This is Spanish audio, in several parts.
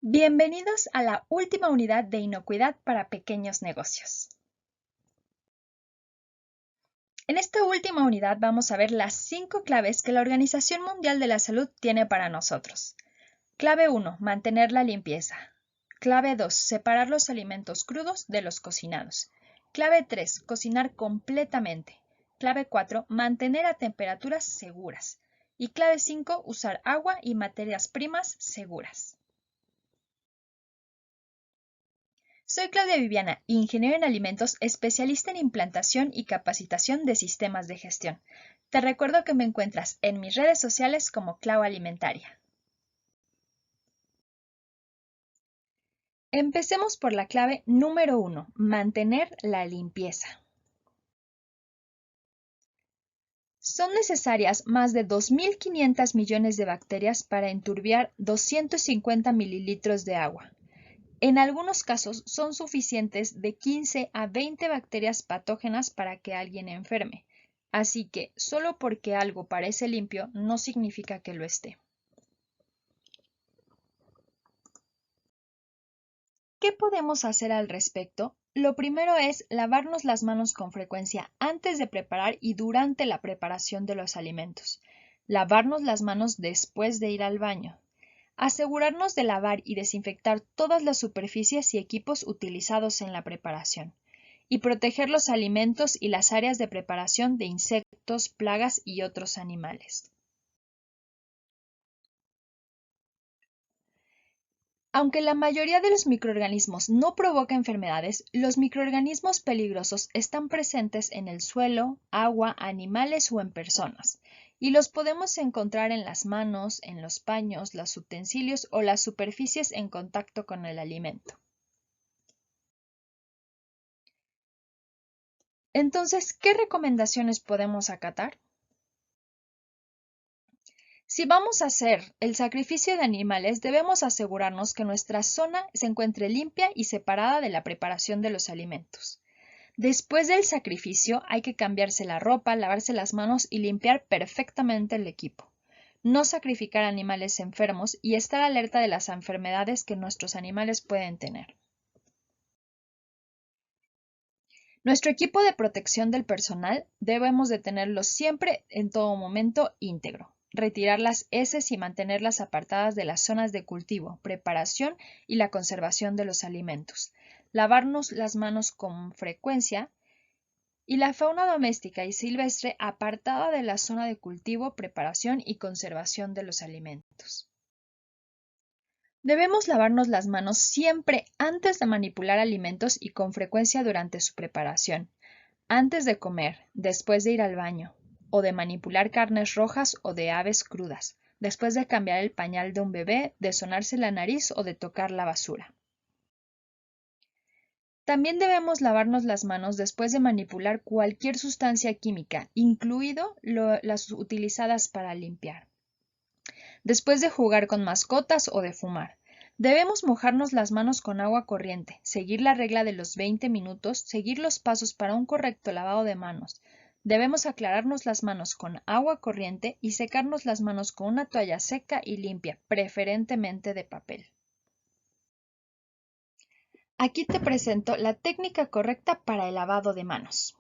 Bienvenidos a la última unidad de inocuidad para pequeños negocios. En esta última unidad vamos a ver las 5 claves que la Organización Mundial de la Salud tiene para nosotros. Clave 1. Mantener la limpieza. Clave 2. Separar los alimentos crudos de los cocinados. Clave 3. Cocinar completamente. Clave 4. Mantener a temperaturas seguras. Y clave 5. Usar agua y materias primas seguras. Soy Claudia Viviana, ingeniero en alimentos, especialista en implantación y capacitación de sistemas de gestión. Te recuerdo que me encuentras en mis redes sociales como Clau Alimentaria. Empecemos por la clave número 1, mantener la limpieza. Son necesarias más de 2.500 millones de bacterias para enturbiar 250 mililitros de agua. En algunos casos son suficientes de 15 a 20 bacterias patógenas para que alguien enferme, así que solo porque algo parece limpio no significa que lo esté. ¿Qué podemos hacer al respecto? Lo primero es lavarnos las manos con frecuencia antes de preparar y durante la preparación de los alimentos. Lavarnos las manos después de ir al baño. Asegurarnos de lavar y desinfectar todas las superficies y equipos utilizados en la preparación. Y proteger los alimentos y las áreas de preparación de insectos, plagas y otros animales. Aunque la mayoría de los microorganismos no provoca enfermedades, los microorganismos peligrosos están presentes en el suelo, agua, animales o en personas, y los podemos encontrar en las manos, en los paños, los utensilios o las superficies en contacto con el alimento. Entonces, ¿qué recomendaciones podemos acatar? Si vamos a hacer el sacrificio de animales, debemos asegurarnos que nuestra zona se encuentre limpia y separada de la preparación de los alimentos. Después del sacrificio hay que cambiarse la ropa, lavarse las manos y limpiar perfectamente el equipo. No sacrificar animales enfermos y estar alerta de las enfermedades que nuestros animales pueden tener. Nuestro equipo de protección del personal debemos de tenerlo siempre en todo momento íntegro. Retirar las heces y mantenerlas apartadas de las zonas de cultivo, preparación y la conservación de los alimentos. Lavarnos las manos con frecuencia y la fauna doméstica y silvestre apartada de la zona de cultivo, preparación y conservación de los alimentos. Debemos lavarnos las manos siempre antes de manipular alimentos y con frecuencia durante su preparación, antes de comer, después de ir al baño, o de manipular carnes rojas o de aves crudas, después de cambiar el pañal de un bebé, de sonarse la nariz o de tocar la basura. También debemos lavarnos las manos después de manipular cualquier sustancia química, incluido las utilizadas para limpiar. Después de jugar con mascotas o de fumar. Debemos mojarnos las manos con agua corriente, seguir la regla de los 20 minutos, seguir los pasos para un correcto lavado de manos. Debemos aclararnos las manos con agua corriente y secarnos las manos con una toalla seca y limpia, preferentemente de papel. Aquí te presento la técnica correcta para el lavado de manos.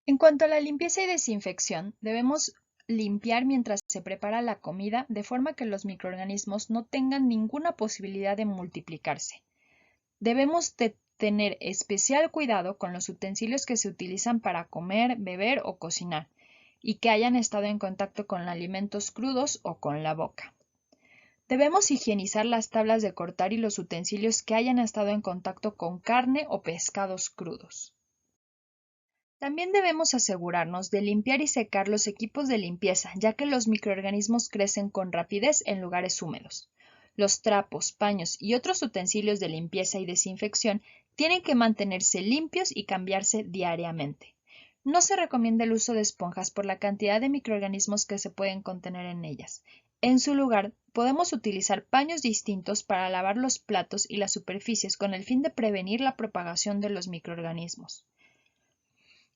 En cuanto a la limpieza y desinfección, debemos limpiar mientras se prepara la comida de forma que los microorganismos no tengan ninguna posibilidad de multiplicarse. Debemos tener especial cuidado con los utensilios que se utilizan para comer, beber o cocinar y que hayan estado en contacto con alimentos crudos o con la boca. Debemos higienizar las tablas de cortar y los utensilios que hayan estado en contacto con carne o pescados crudos. También debemos asegurarnos de limpiar y secar los equipos de limpieza, ya que los microorganismos crecen con rapidez en lugares húmedos. Los trapos, paños y otros utensilios de limpieza y desinfección tienen que mantenerse limpios y cambiarse diariamente. No se recomienda el uso de esponjas por la cantidad de microorganismos que se pueden contener en ellas. En su lugar, podemos utilizar paños distintos para lavar los platos y las superficies con el fin de prevenir la propagación de los microorganismos.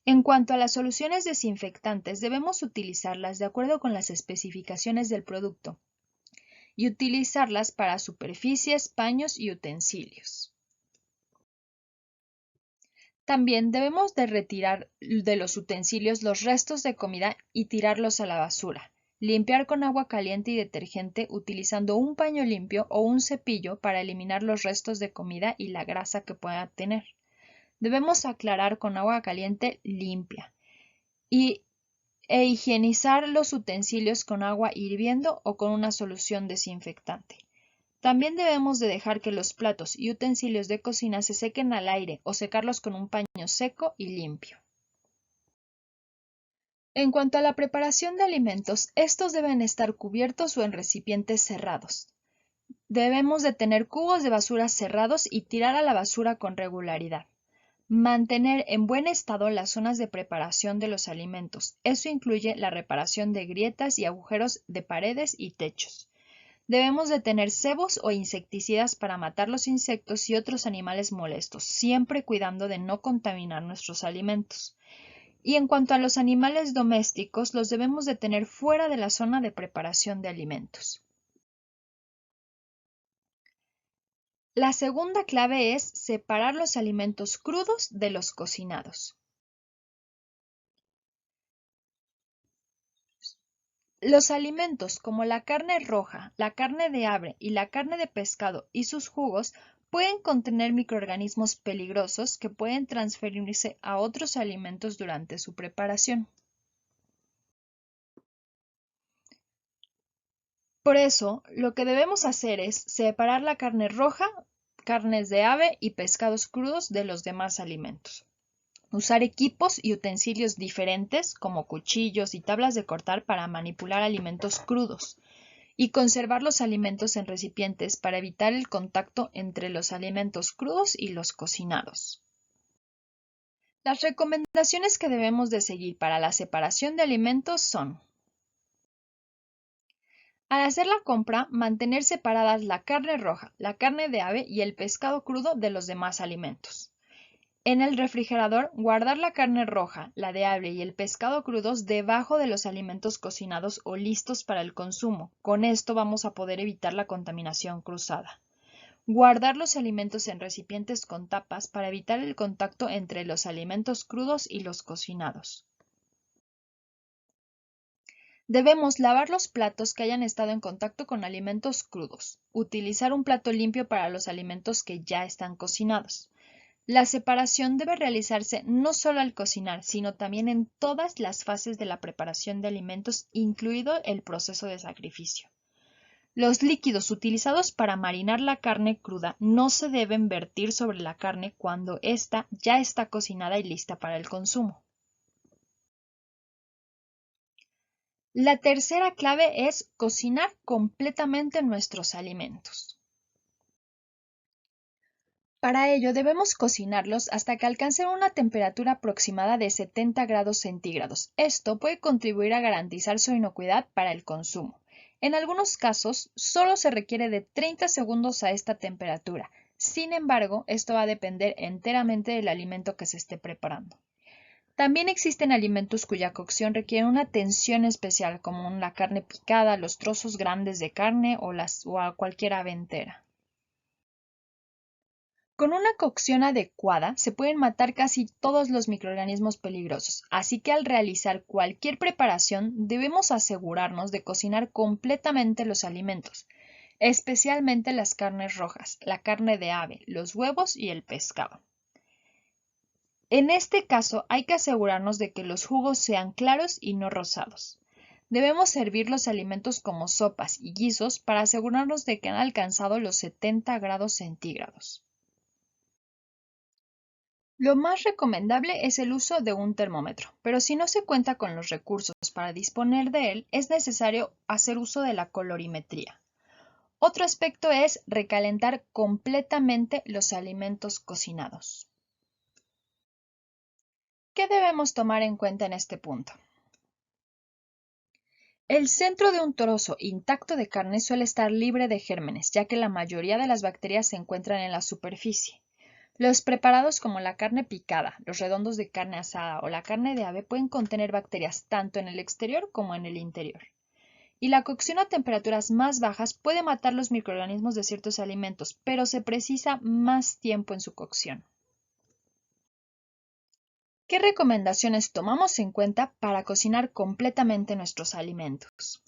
En cuanto a las soluciones desinfectantes, debemos utilizarlas de acuerdo con las especificaciones del producto y utilizarlas para superficies, paños y utensilios. También debemos de retirar de los utensilios los restos de comida y tirarlos a la basura. Limpiar con agua caliente y detergente utilizando un paño limpio o un cepillo para eliminar los restos de comida y la grasa que pueda tener. Debemos aclarar con agua caliente limpia e higienizar los utensilios con agua hirviendo o con una solución desinfectante. También debemos de dejar que los platos y utensilios de cocina se sequen al aire o secarlos con un paño seco y limpio. En cuanto a la preparación de alimentos, estos deben estar cubiertos o en recipientes cerrados. Debemos de tener cubos de basura cerrados y tirar a la basura con regularidad. Mantener en buen estado las zonas de preparación de los alimentos. Eso incluye la reparación de grietas y agujeros de paredes y techos. Debemos de tener cebos o insecticidas para matar los insectos y otros animales molestos, siempre cuidando de no contaminar nuestros alimentos. Y en cuanto a los animales domésticos, los debemos de tener fuera de la zona de preparación de alimentos. La segunda clave es separar los alimentos crudos de los cocinados. Los alimentos como la carne roja, la carne de ave y la carne de pescado y sus jugos pueden contener microorganismos peligrosos que pueden transferirse a otros alimentos durante su preparación. Por eso, lo que debemos hacer es separar la carne roja, carnes de ave y pescados crudos de los demás alimentos. Usar equipos y utensilios diferentes como cuchillos y tablas de cortar para manipular alimentos crudos. Y conservar los alimentos en recipientes para evitar el contacto entre los alimentos crudos y los cocinados. Las recomendaciones que debemos de seguir para la separación de alimentos son: al hacer la compra, mantener separadas la carne roja, la carne de ave y el pescado crudo de los demás alimentos. En el refrigerador, guardar la carne roja, la de ave y el pescado crudos debajo de los alimentos cocinados o listos para el consumo. Con esto vamos a poder evitar la contaminación cruzada. Guardar los alimentos en recipientes con tapas para evitar el contacto entre los alimentos crudos y los cocinados. Debemos lavar los platos que hayan estado en contacto con alimentos crudos. Utilizar un plato limpio para los alimentos que ya están cocinados. La separación debe realizarse no solo al cocinar, sino también en todas las fases de la preparación de alimentos, incluido el proceso de sacrificio. Los líquidos utilizados para marinar la carne cruda no se deben vertir sobre la carne cuando ésta ya está cocinada y lista para el consumo. La tercera clave es cocinar completamente nuestros alimentos. Para ello debemos cocinarlos hasta que alcancen una temperatura aproximada de 70 grados centígrados. Esto puede contribuir a garantizar su inocuidad para el consumo. En algunos casos, solo se requiere de 30 segundos a esta temperatura. Sin embargo, esto va a depender enteramente del alimento que se esté preparando. También existen alimentos cuya cocción requiere una atención especial, como la carne picada, los trozos grandes de carne o cualquier ave entera. Con una cocción adecuada se pueden matar casi todos los microorganismos peligrosos, así que al realizar cualquier preparación debemos asegurarnos de cocinar completamente los alimentos, especialmente las carnes rojas, la carne de ave, los huevos y el pescado. En este caso hay que asegurarnos de que los jugos sean claros y no rosados. Debemos servir los alimentos como sopas y guisos para asegurarnos de que han alcanzado los 70 grados centígrados. Lo más recomendable es el uso de un termómetro, pero si no se cuenta con los recursos para disponer de él, es necesario hacer uso de la colorimetría. Otro aspecto es recalentar completamente los alimentos cocinados. ¿Qué debemos tomar en cuenta en este punto? El centro de un trozo intacto de carne suele estar libre de gérmenes, ya que la mayoría de las bacterias se encuentran en la superficie. Los preparados como la carne picada, los redondos de carne asada o la carne de ave pueden contener bacterias tanto en el exterior como en el interior. Y la cocción a temperaturas más bajas puede matar los microorganismos de ciertos alimentos, pero se precisa más tiempo en su cocción. ¿Qué recomendaciones tomamos en cuenta para cocinar completamente nuestros alimentos?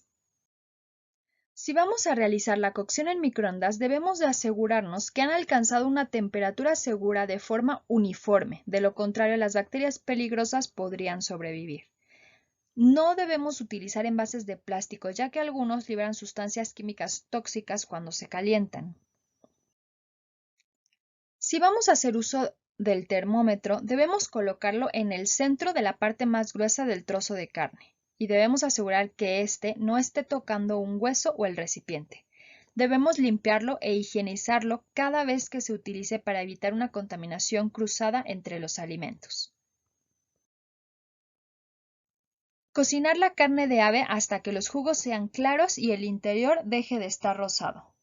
Si vamos a realizar la cocción en microondas, debemos de asegurarnos que han alcanzado una temperatura segura de forma uniforme, de lo contrario las bacterias peligrosas podrían sobrevivir. No debemos utilizar envases de plástico, ya que algunos liberan sustancias químicas tóxicas cuando se calientan. Si vamos a hacer uso del termómetro, debemos colocarlo en el centro de la parte más gruesa del trozo de carne y debemos asegurar que éste no esté tocando un hueso o el recipiente. Debemos limpiarlo e higienizarlo cada vez que se utilice para evitar una contaminación cruzada entre los alimentos. Cocinar la carne de ave hasta que los jugos sean claros y el interior deje de estar rosado.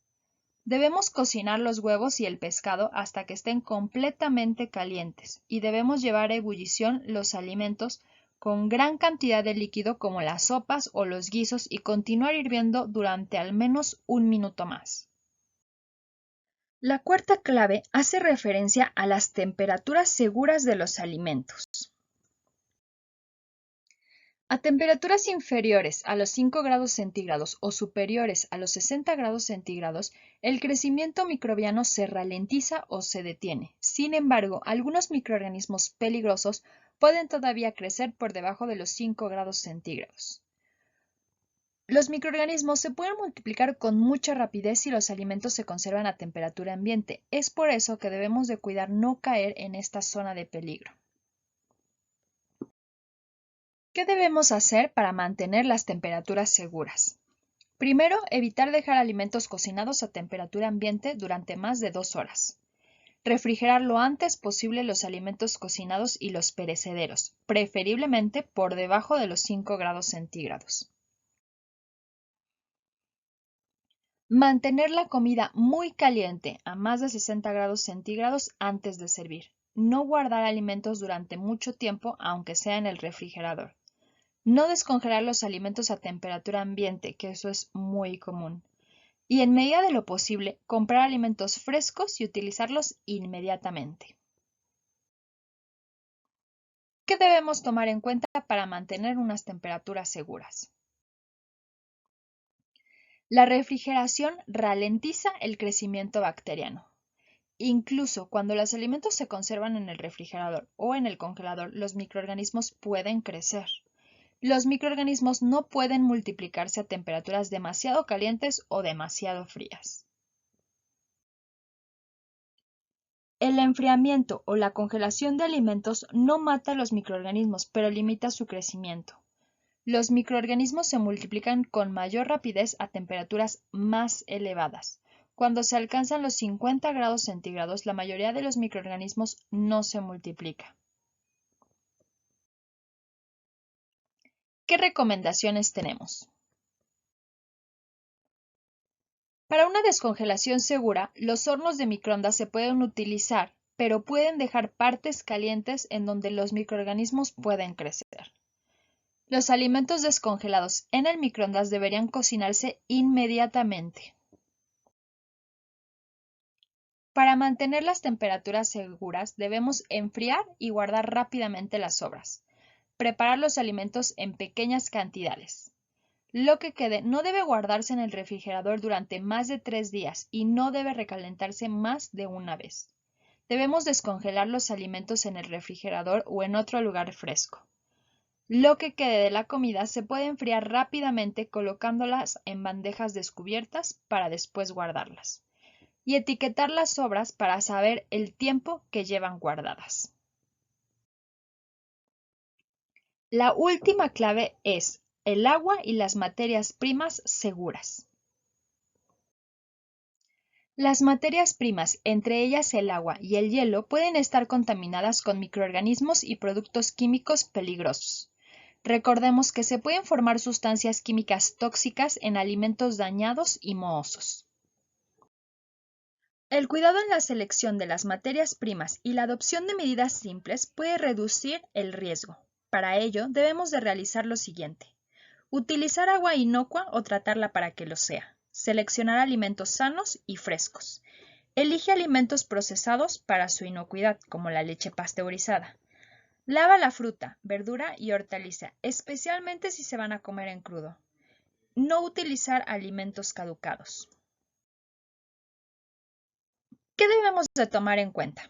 Debemos cocinar los huevos y el pescado hasta que estén completamente calientes y debemos llevar a ebullición los alimentos con gran cantidad de líquido como las sopas o los guisos y continuar hirviendo durante al menos un minuto más. La cuarta clave hace referencia a las temperaturas seguras de los alimentos. A temperaturas inferiores a los 5 grados centígrados o superiores a los 60 grados centígrados, el crecimiento microbiano se ralentiza o se detiene. Sin embargo, algunos microorganismos peligrosos pueden todavía crecer por debajo de los 5 grados centígrados. Los microorganismos se pueden multiplicar con mucha rapidez si los alimentos se conservan a temperatura ambiente. Es por eso que debemos de cuidar no caer en esta zona de peligro. ¿Qué debemos hacer para mantener las temperaturas seguras? Primero, evitar dejar alimentos cocinados a temperatura ambiente durante más de 2 horas. Refrigerar lo antes posible los alimentos cocinados y los perecederos, preferiblemente por debajo de los 5 grados centígrados. Mantener la comida muy caliente a más de 60 grados centígrados antes de servir. No guardar alimentos durante mucho tiempo, aunque sea en el refrigerador. No descongelar los alimentos a temperatura ambiente, que eso es muy común. Y en medida de lo posible, comprar alimentos frescos y utilizarlos inmediatamente. ¿Qué debemos tomar en cuenta para mantener unas temperaturas seguras? La refrigeración ralentiza el crecimiento bacteriano. Incluso cuando los alimentos se conservan en el refrigerador o en el congelador, los microorganismos pueden crecer. Los microorganismos no pueden multiplicarse a temperaturas demasiado calientes o demasiado frías. El enfriamiento o la congelación de alimentos no mata a los microorganismos, pero limita su crecimiento. Los microorganismos se multiplican con mayor rapidez a temperaturas más elevadas. Cuando se alcanzan los 50 grados centígrados, la mayoría de los microorganismos no se multiplica. ¿Qué recomendaciones tenemos? Para una descongelación segura, los hornos de microondas se pueden utilizar, pero pueden dejar partes calientes en donde los microorganismos pueden crecer. Los alimentos descongelados en el microondas deberían cocinarse inmediatamente. Para mantener las temperaturas seguras, debemos enfriar y guardar rápidamente las sobras. Preparar los alimentos en pequeñas cantidades. Lo que quede no debe guardarse en el refrigerador durante más de 3 días y no debe recalentarse más de una vez. Debemos descongelar los alimentos en el refrigerador o en otro lugar fresco. Lo que quede de la comida se puede enfriar rápidamente colocándolas en bandejas descubiertas para después guardarlas. Y etiquetar las sobras para saber el tiempo que llevan guardadas. La última clave es el agua y las materias primas seguras. Las materias primas, entre ellas el agua y el hielo, pueden estar contaminadas con microorganismos y productos químicos peligrosos. Recordemos que se pueden formar sustancias químicas tóxicas en alimentos dañados y mohosos. El cuidado en la selección de las materias primas y la adopción de medidas simples puede reducir el riesgo. Para ello, debemos de realizar lo siguiente. Utilizar agua inocua o tratarla para que lo sea. Seleccionar alimentos sanos y frescos. Elige alimentos procesados para su inocuidad, como la leche pasteurizada. Lava la fruta, verdura y hortaliza, especialmente si se van a comer en crudo. No utilizar alimentos caducados. ¿Qué debemos de tomar en cuenta?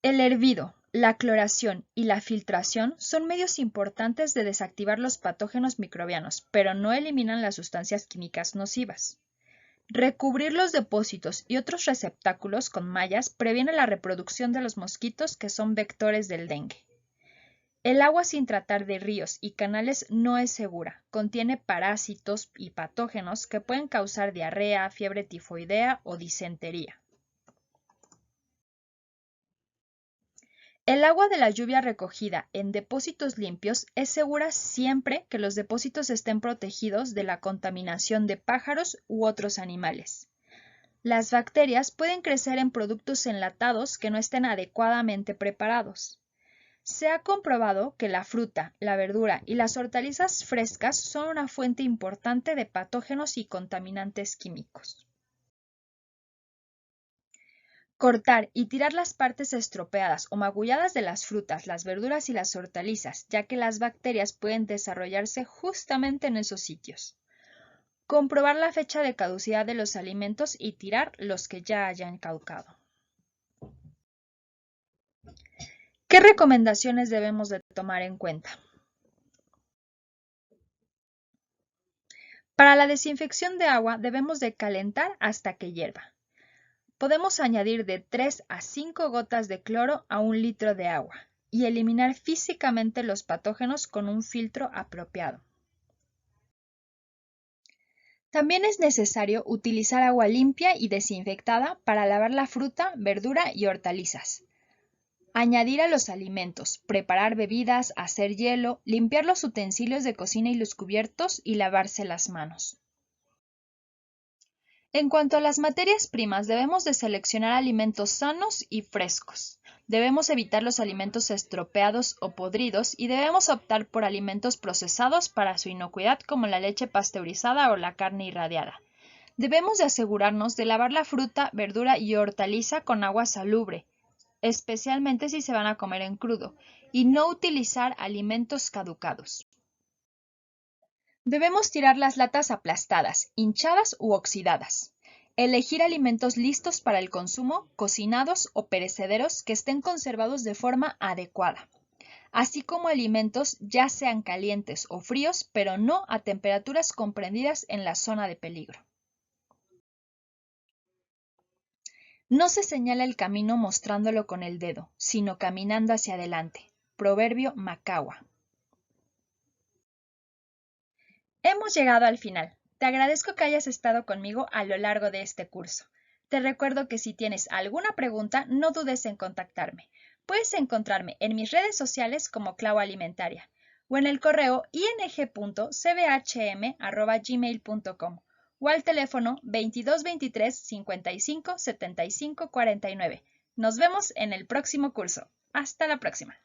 El hervido, la cloración y la filtración son medios importantes de desactivar los patógenos microbianos, pero no eliminan las sustancias químicas nocivas. Recubrir los depósitos y otros receptáculos con mallas previene la reproducción de los mosquitos que son vectores del dengue. El agua sin tratar de ríos y canales no es segura, contiene parásitos y patógenos que pueden causar diarrea, fiebre tifoidea o disentería. El agua de la lluvia recogida en depósitos limpios es segura siempre que los depósitos estén protegidos de la contaminación de pájaros u otros animales. Las bacterias pueden crecer en productos enlatados que no estén adecuadamente preparados. Se ha comprobado que la fruta, la verdura y las hortalizas frescas son una fuente importante de patógenos y contaminantes químicos. Cortar y tirar las partes estropeadas o magulladas de las frutas, las verduras y las hortalizas, ya que las bacterias pueden desarrollarse justamente en esos sitios. Comprobar la fecha de caducidad de los alimentos y tirar los que ya hayan caducado. ¿Qué recomendaciones debemos de tomar en cuenta? Para la desinfección de agua debemos de calentar hasta que hierva. podemos añadir de 3 a 5 gotas de cloro a 1 litro de agua y eliminar físicamente los patógenos con un filtro apropiado. También es necesario utilizar agua limpia y desinfectada para lavar la fruta, verdura y hortalizas. Añadir a los alimentos, preparar bebidas, hacer hielo, limpiar los utensilios de cocina y los cubiertos y lavarse las manos. En cuanto a las materias primas, debemos de seleccionar alimentos sanos y frescos. Debemos evitar los alimentos estropeados o podridos y debemos optar por alimentos procesados para su inocuidad como la leche pasteurizada o la carne irradiada. Debemos de asegurarnos de lavar la fruta, verdura y hortaliza con agua salubre, especialmente si se van a comer en crudo, y no utilizar alimentos caducados. Debemos tirar las latas aplastadas, hinchadas u oxidadas. Elegir alimentos listos para el consumo, cocinados o perecederos que estén conservados de forma adecuada, así como alimentos ya sean calientes o fríos, pero no a temperaturas comprendidas en la zona de peligro. No se señala el camino mostrándolo con el dedo, sino caminando hacia adelante. Proverbio Macahua. Hemos llegado al final. Te agradezco que hayas estado conmigo a lo largo de este curso. Te recuerdo que si tienes alguna pregunta, no dudes en contactarme. Puedes encontrarme en mis redes sociales como Clau Alimentaria o en el correo ing.cbhm@gmail.com o al teléfono 22 23 55 75 49. Nos vemos en el próximo curso. Hasta la próxima.